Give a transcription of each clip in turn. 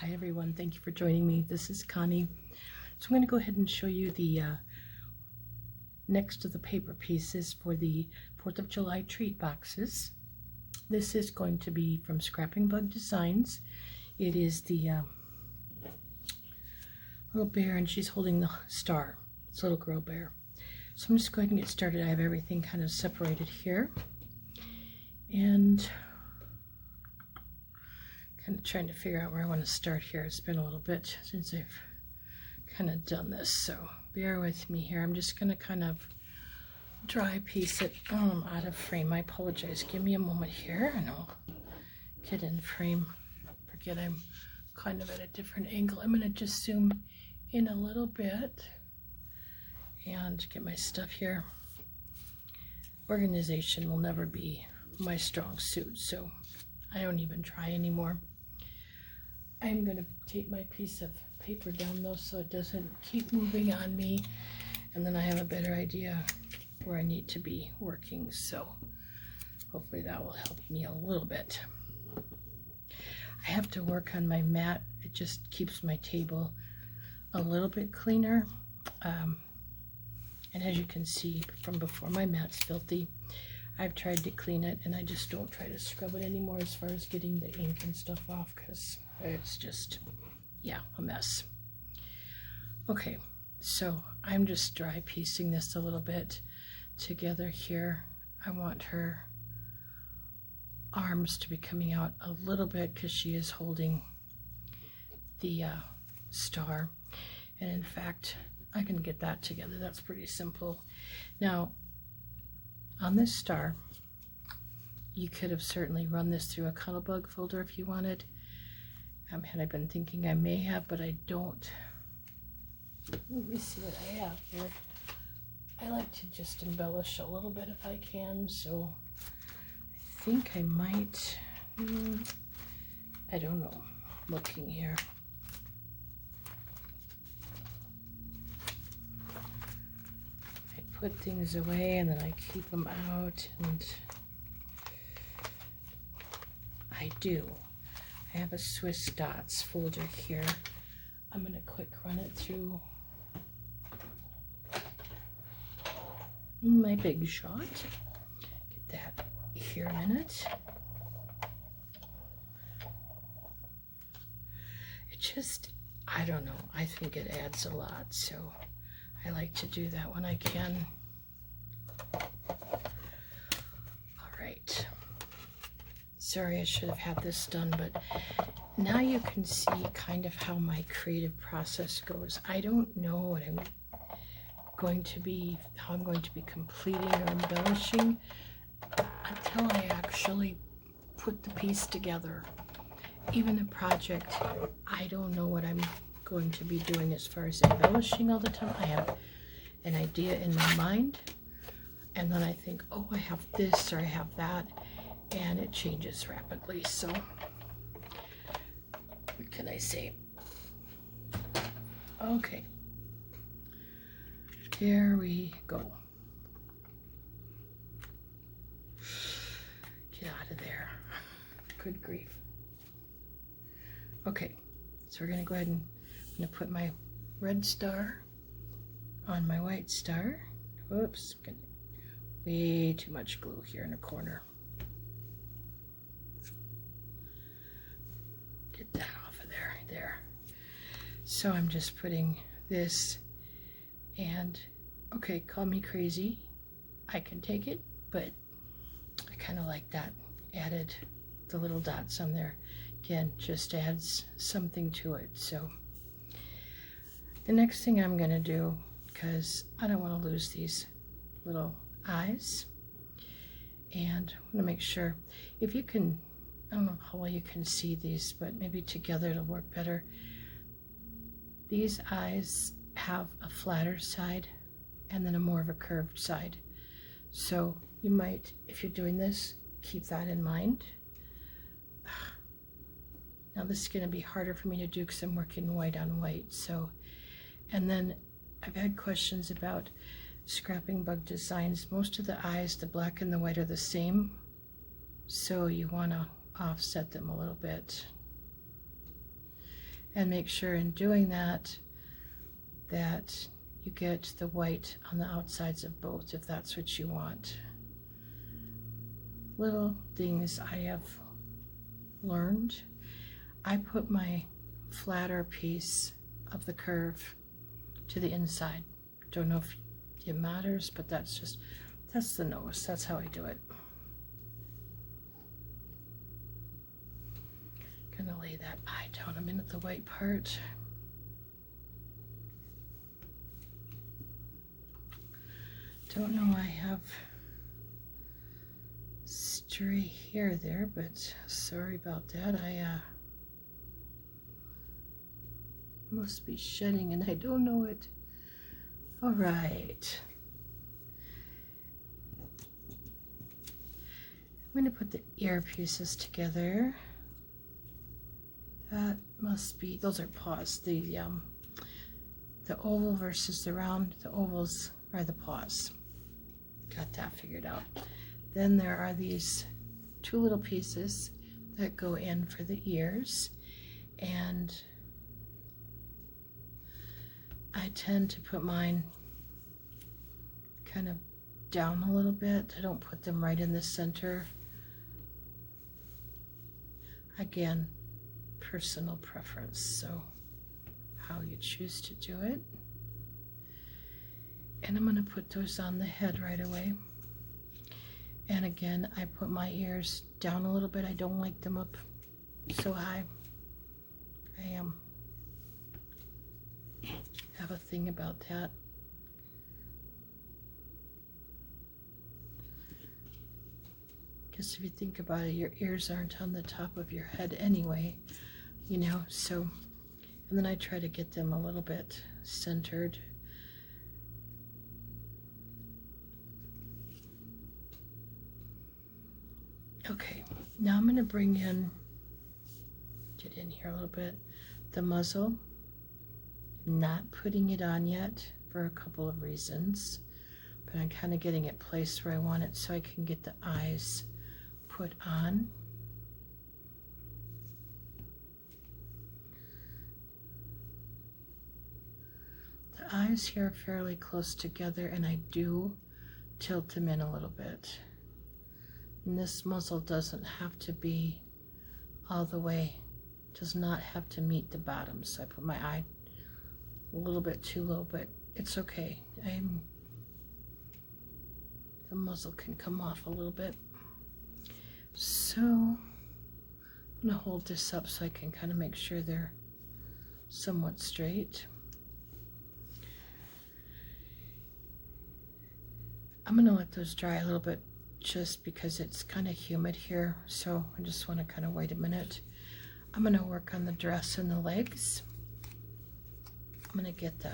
Hi everyone, thank you for joining me. This is Connie. So I'm going to go ahead and show you the next to the paper pieces for the 4th of July treat boxes. This is going to be from Scrapping Bug Designs. It is the little bear, and she's holding the star. It's a little girl bear. So I'm just going to get started. I have everything kind of separated here. And kind of trying to figure out where I want to start here. It's been a little bit since I've kind of done this, so bear with me here. I'm just going to kind of dry piece it out of frame. I apologize. Give me a moment here and I'll get in frame. Forget I'm kind of at a different angle. I'm going to just zoom in a little bit and get my stuff here. Organization will never be my strong suit, so I don't even try anymore. I'm going to take my piece of paper down though so it doesn't keep moving on me, and then I have a better idea where I need to be working, so hopefully that will help me a little bit. I have to work on my mat. It just keeps my table a little bit cleaner, and as you can see from before, my mat's filthy. I've tried to clean it and I just don't try to scrub it anymore as far as getting the ink and stuff off, because it's just, yeah, a mess. Okay, so I'm just dry piecing this a little bit together here. I want her arms to be coming out a little bit because she is holding the star, and in fact I can get that together. That's pretty simple. Now on this star, you could have certainly run this through a Cuddlebug folder if you wanted. Had I been thinking I may have, but I don't. Let me see what I have here. I like to just embellish a little bit if I can, so I think I might, I don't know, looking here. I put things away and then I keep them out, and I do. I have a Swiss Dots folder here. I'm going to quick run it through my Big Shot. Get that here a minute. It just, I don't know, I think it adds a lot, so I like to do that when I can. All right. Sorry, I should have had this done, but now you can see kind of how my creative process goes. I don't know what I'm going to be, how I'm going to be completing or embellishing until I actually put the piece together. Even a project, I don't know what I'm going to be doing as far as embellishing all the time. I have an idea in my mind, and then I think, oh, I have this or I have that, and it changes rapidly. So what can I say? Okay, here we go. Get out of there. Good grief. Okay, so we're gonna go ahead and I'm gonna put my red star on my white star. Whoops, way too much glue here in the corner. Get that off of there. There. So I'm just putting this, and okay, call me crazy, I can take it, but I kind of like that added, the little dots on there. Again, just adds something to it. So the next thing I'm gonna do, because I don't want to lose these little eyes, and I want to make sure, if you can, I don't know how well you can see these, but maybe together it'll work better. These eyes have a flatter side and then a more of a curved side. So you might, if you're doing this, keep that in mind. Now this is going to be harder for me to do because I'm working white on white. So, and then I've had questions about Scrapping Bug Designs. Most of the eyes, the black and the white, are the same. So you want to offset them a little bit. and make sure in doing that that you get the white on the outsides of both, if that's what you want. Little things I have learned. I put my flatter piece of the curve to the inside. Don't know if it matters, but that's the nose. That's how I do it. Gonna lay that eye down a minute, the white part. Don't know I have stray hair there, but sorry about that. I must be shedding and I don't know it. All right. I'm going to put the ear pieces together. That must be, those are paws. The oval versus the round. The ovals are the paws. Got that figured out. Then there are these two little pieces that go in for the ears, and I tend to put mine kind of down a little bit. I don't put them right in the center. Again, personal preference, so how you choose to do it. And I'm going to put those on the head right away. And again, I put my ears down a little bit. I don't like them up so high. I have a thing about that. Because if you think about it, your ears aren't on the top of your head anyway, you know, so, and then I try to get them a little bit centered. Okay, now I'm going to bring in, get in here a little bit, the muzzle. Not putting it on yet for a couple of reasons, but I'm kind of getting it placed where I want it so I can get the eyes put on. The eyes here are fairly close together, and I do tilt them in a little bit. And this muzzle doesn't have to be all the way, does not have to meet the bottom. So I put my eye a little bit too low, but it's okay. The muzzle can come off a little bit. So I'm gonna hold this up so I can kind of make sure they're somewhat straight. I'm gonna let those dry a little bit just because it's kind of humid here, so I just want to kind of wait a minute. I'm going to work on the dress and the legs. I'm going to get the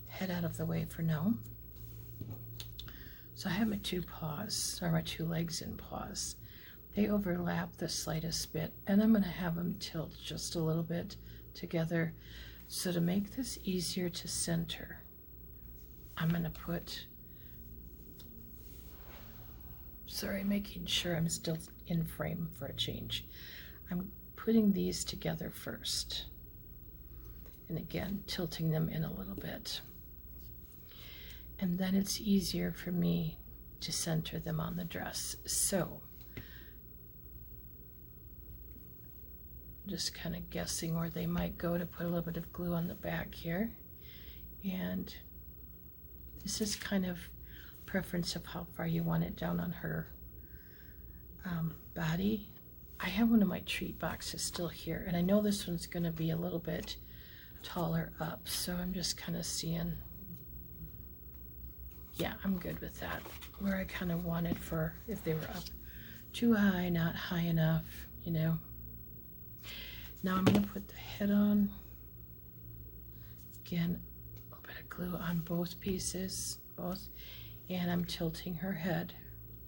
head out of the way for now. So I have my two paws, or my two legs and paws. They overlap the slightest bit, and I'm going to have them tilt just a little bit together. So to make this easier to center, I'm going to put, making sure I'm still in frame for a change. I'm putting these together first, and again tilting them in a little bit, and then it's easier for me to center them on the dress. So just kind of guessing where they might go to put a little bit of glue on the back here, and this is kind of preference of how far you want it down on her body. I have one of my treat boxes still here, and I know this one's going to be a little bit taller up, so I'm just kind of seeing, yeah, I'm good with that, where I kind of wanted for if they were up too high, not high enough, you know. Now I'm going to put the head on. Again, a little bit of glue on both pieces, and I'm tilting her head.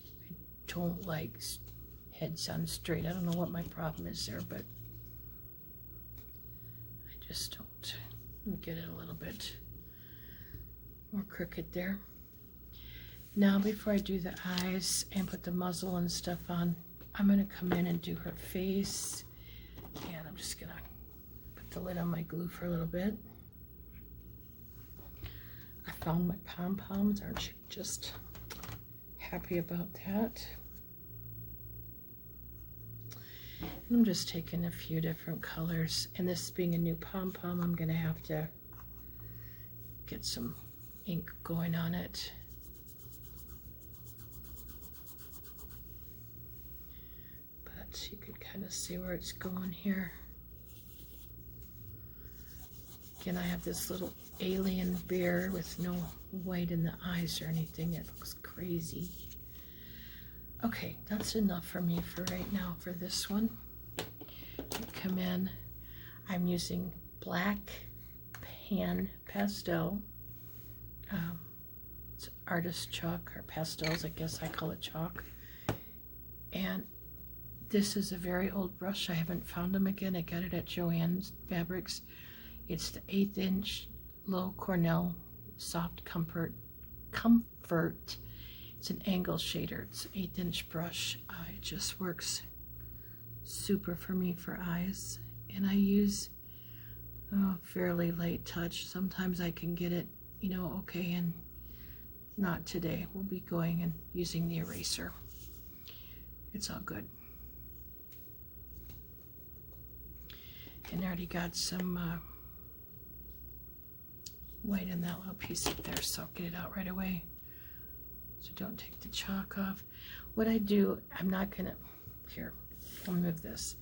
I don't like heads on straight. I don't know what my problem is there, but I just don't. Let me get it a little bit more crooked there. Now before I do the eyes and put the muzzle and stuff on, I'm going to come in and do her face, and I'm just going to the lid on my glue for a little bit. I found my pom-poms. Aren't you just happy about that? And I'm just taking a few different colors. And this being a new pom-pom, I'm going to have to get some ink going on it. But you can kind of see where it's going here. Again, I have this little alien bear with no white in the eyes or anything. It looks crazy. Okay, that's enough for me for right now for this one. Come in. I'm using black pan pastel. It's artist chalk or pastels, I guess I call it chalk. And this is a very old brush. I haven't found them again. I got it at Joann's Fabrics. It's the 1/8 inch low Cornell soft comfort. It's an angle shader. It's an 1/8 inch brush. It just works super for me for eyes. And I use fairly light touch. Sometimes I can get it, you know, okay, and not today. We'll be going and using the eraser. It's all good. And I already got some white in that little piece up there, so I'll get it out right away. So don't take the chalk off. What I do, I'm not gonna, here, I'll move this.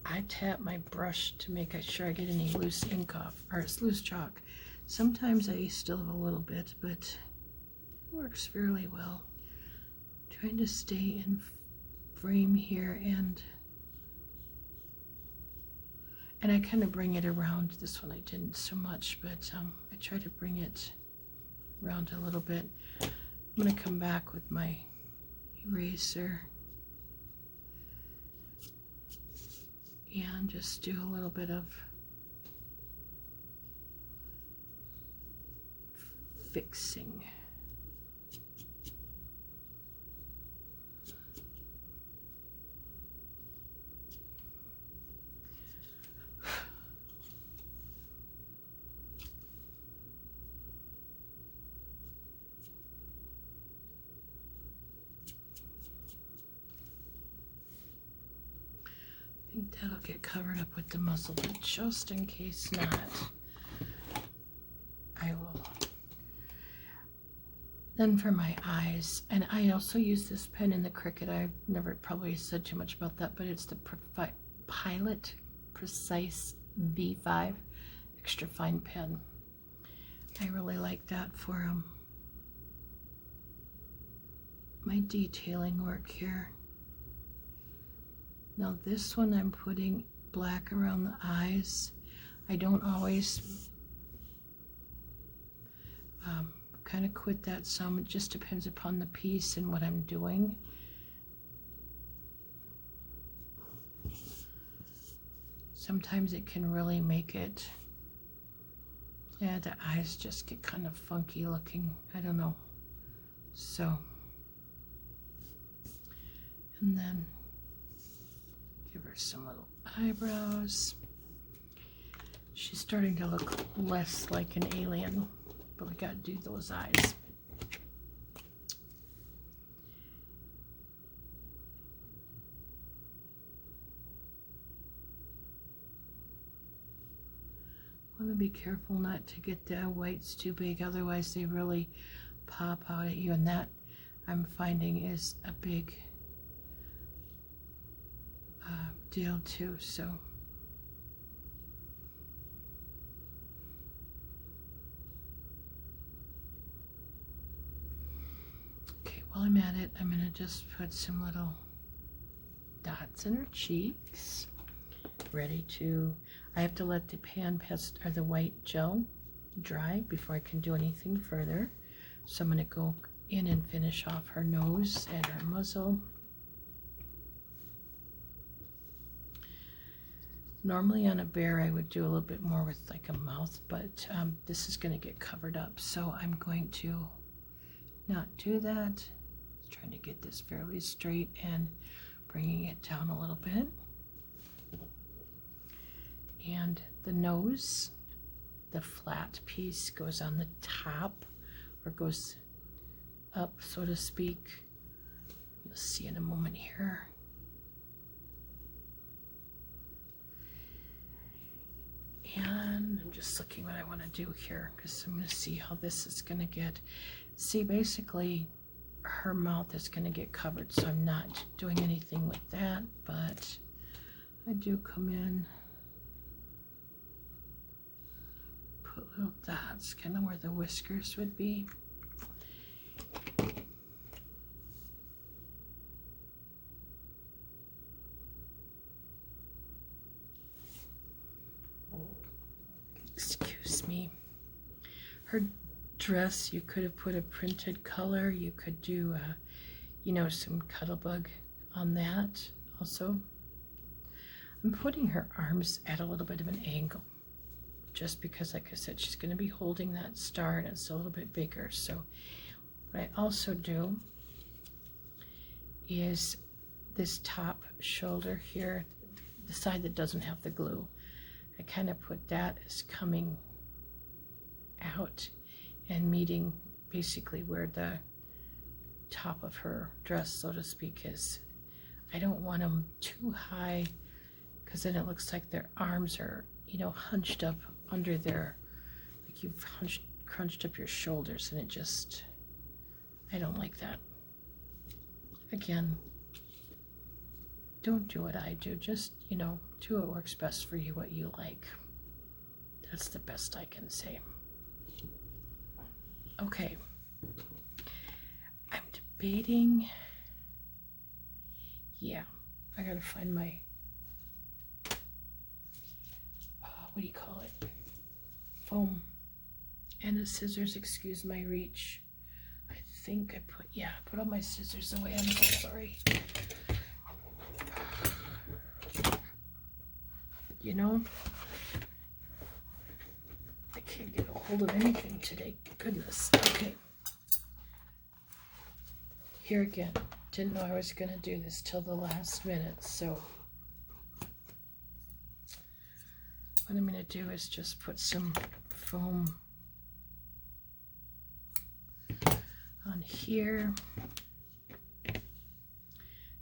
I tap my brush to make sure I get any loose ink off, or it's loose chalk. Sometimes I still have a little bit, but it works fairly well. Trying to stay in frame here, and I kind of bring it around. This one I didn't so much, but I try to bring it around a little bit. I'm going to come back with my eraser and just do a little bit of fixing. I think that'll get covered up with the muzzle, but just in case not, I will. Then for my eyes, and I also use this pen in the Cricut. I've never probably said too much about that, but it's the Pilot Precise V5 extra fine pen. I really like that for my detailing work here. Now this one I'm putting black around the eyes. I don't always kind of quit that some. It just depends upon the piece and what I'm doing. Sometimes it can really make it, yeah, the eyes just get kind of funky looking. I don't know. So, and then give her some little eyebrows. She's starting to look less like an alien, but we gotta do those eyes. Want to be careful not to get the whites too big, otherwise they really pop out at you, and that I'm finding is a big deal too. So okay, while I'm at it, I'm gonna just put some little dots in her cheeks. Ready to, I have to let the pan paste or the white gel dry before I can do anything further. So I'm gonna go in and finish off her nose and her muzzle. Normally on a bear I would do a little bit more with like a mouth, but this is going to get covered up, so I'm going to not do that. Trying to get this fairly straight and bringing it down a little bit. And the nose. The flat piece goes on the top, or goes up, so to speak. You'll see in a moment here. And I'm just looking what I want to do here, because I'm going to see how this is going to get. See, basically, her mouth is going to get covered, so I'm not doing anything with that, but I do come in, put little dots, kind of where the whiskers would be. Excuse me. Her dress, you could have put a printed color. You could do, some Cuttlebug on that also. I'm putting her arms at a little bit of an angle, just because, like I said, she's going to be holding that star and it's a little bit bigger. So what I also do is this top shoulder here, the side that doesn't have the glue, I kind of put that as coming out and meeting basically where the top of her dress, so to speak, is. I don't want them too high, because then it looks like their arms are, hunched up under their, like you've crunched up your shoulders, and it just, I don't like that. Again, don't do what I do. Just, do what works best for you, what you like. That's the best I can say. Okay. I'm debating. Yeah, I gotta find my, what do you call it? Foam and the scissors. Excuse my reach. I think I put all my scissors away. I'm so sorry. I can't get a hold of anything today. Goodness. Okay. Here again. Didn't know I was going to do this till the last minute, so what I'm going to do is just put some foam on here.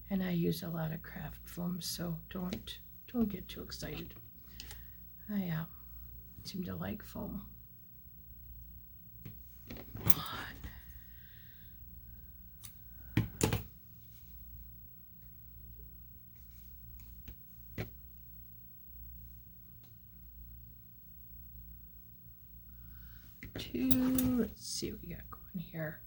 And I use a lot of craft foam, so don't get too excited. I seem to like foam. Two, let's see what we got going here.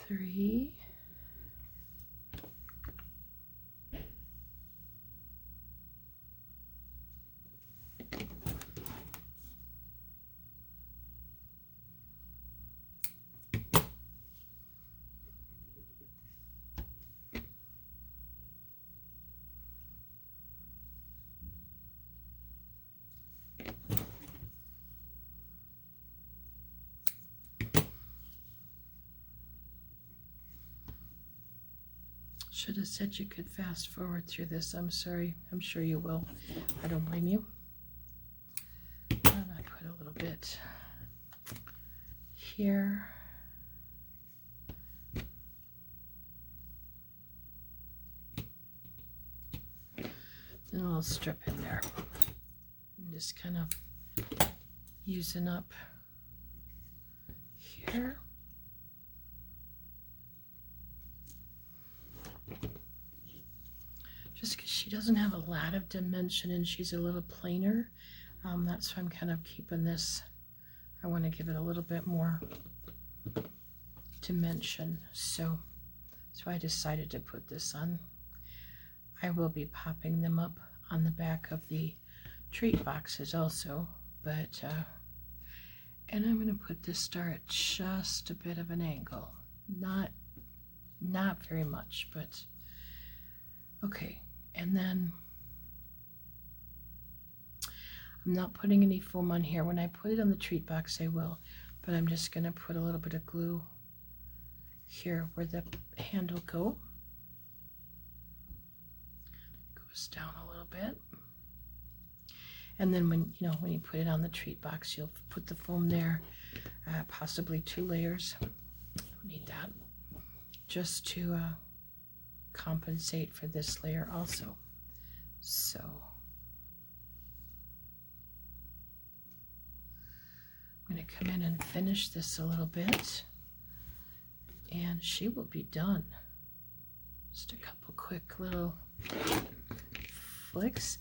3. Should have said you could fast forward through this. I'm sorry. I'm sure you will. I don't blame you. And I put a little bit here. And a little strip in there. And just kind of using up here. Just because she doesn't have a lot of dimension and she's a little plainer, that's why I'm kind of keeping this. I want to give it a little bit more dimension, so I decided to put this on. I will be popping them up on the back of the treat boxes also, but and I'm going to put this star at just a bit of an angle, not very much, but okay. And then I'm not putting any foam on here. When I put it on the treat box, I will, but I'm just going to put a little bit of glue here where the handle goes goes down a little bit. And then when you put it on the treat box, you'll put the foam there, possibly 2 layers. Don't need that. Just to compensate for this layer also. So I'm going to come in and finish this a little bit, and she will be done. Just a couple quick little flicks.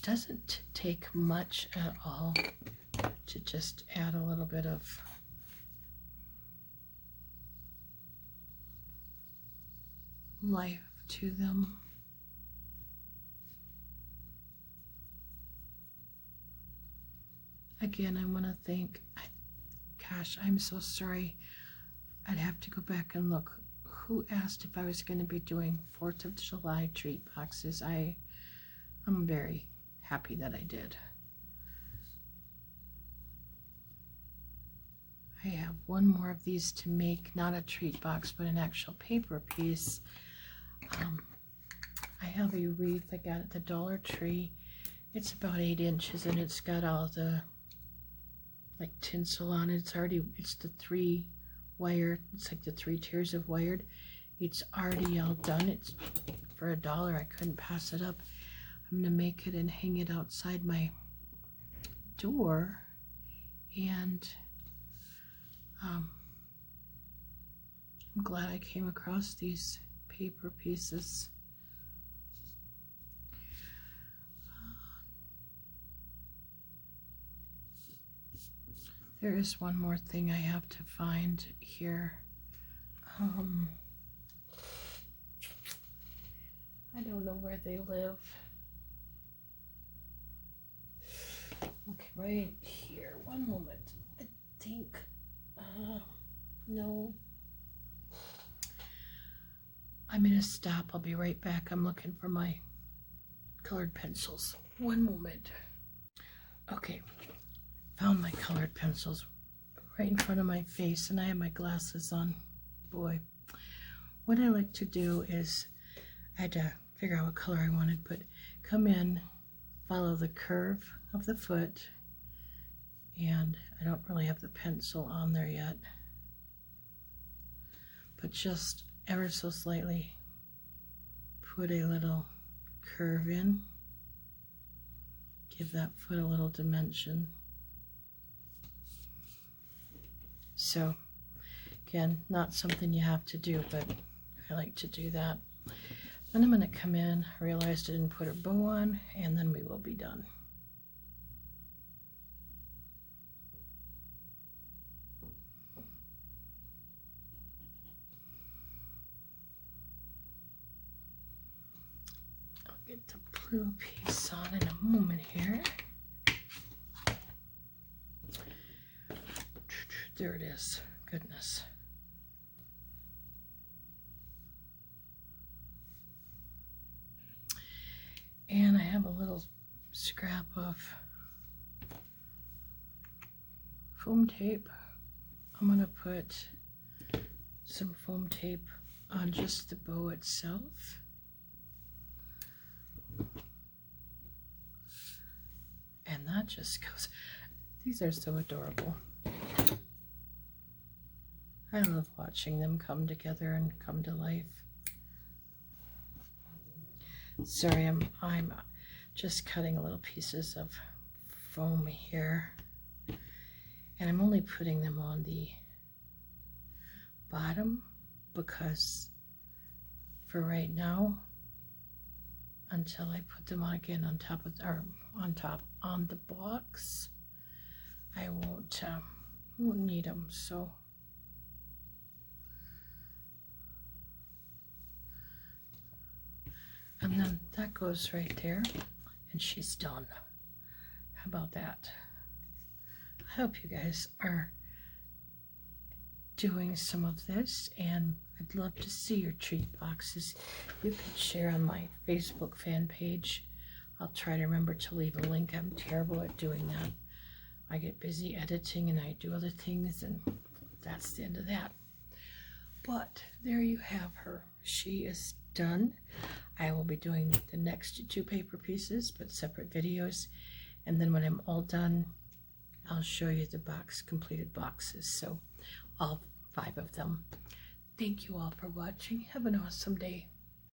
Doesn't take much at all to just add a little bit of life to them. Again, I want to thank, gosh, I'm so sorry. I'd have to go back and look who asked if I was going to be doing 4th of July treat boxes. I'm very happy that I did. I have one more of these to make, not a treat box, but an actual paper piece. I have a wreath I got at the Dollar Tree. It's about 8 inches, and it's got all the like tinsel on it. It's the 3 wire, it's like the 3 tiers of wired. It's already all done. It's for $1. I couldn't pass it up. I'm gonna make it and hang it outside my door, and I'm glad I came across these paper pieces. There is one more thing I have to find here. I don't know where they live. Okay, right here. One moment. I think, no. I'm gonna stop. I'll be right back. I'm looking for my colored pencils. One moment. Okay, found my colored pencils right in front of my face, and I have my glasses on. Boy, what I like to do is, I had to figure out what color I wanted, but come in, follow the curve of the foot, and I don't really have the pencil on there yet, but just ever so slightly put a little curve in, give that foot a little dimension. So again, not something you have to do, but I like to do that. Then I'm going to come in, realized I didn't put a bow on, and then we will be done. I'll get the blue piece on in a moment here. There it is. Goodness. And I have a little scrap of foam tape. I'm going to put some foam tape on just the bow itself. And that just goes, these are so adorable. I love watching them come together and come to life. Sorry, I'm just cutting little pieces of foam here, and I'm only putting them on the bottom because for right now, until I put them on again on top of, or on the box, I won't need them. So and then that goes right there, and she's done. How about that? I hope you guys are doing some of this, and I'd love to see your treat boxes. You can share on my Facebook fan page. I'll try to remember to leave a link. I'm terrible at doing that. I get busy editing and I do other things, and that's the end of that. But there you have her. She is done. I will be doing the next 2 paper pieces, but separate videos. And then when I'm all done, I'll show you the completed boxes. So all 5 of them. Thank you all for watching. Have an awesome day.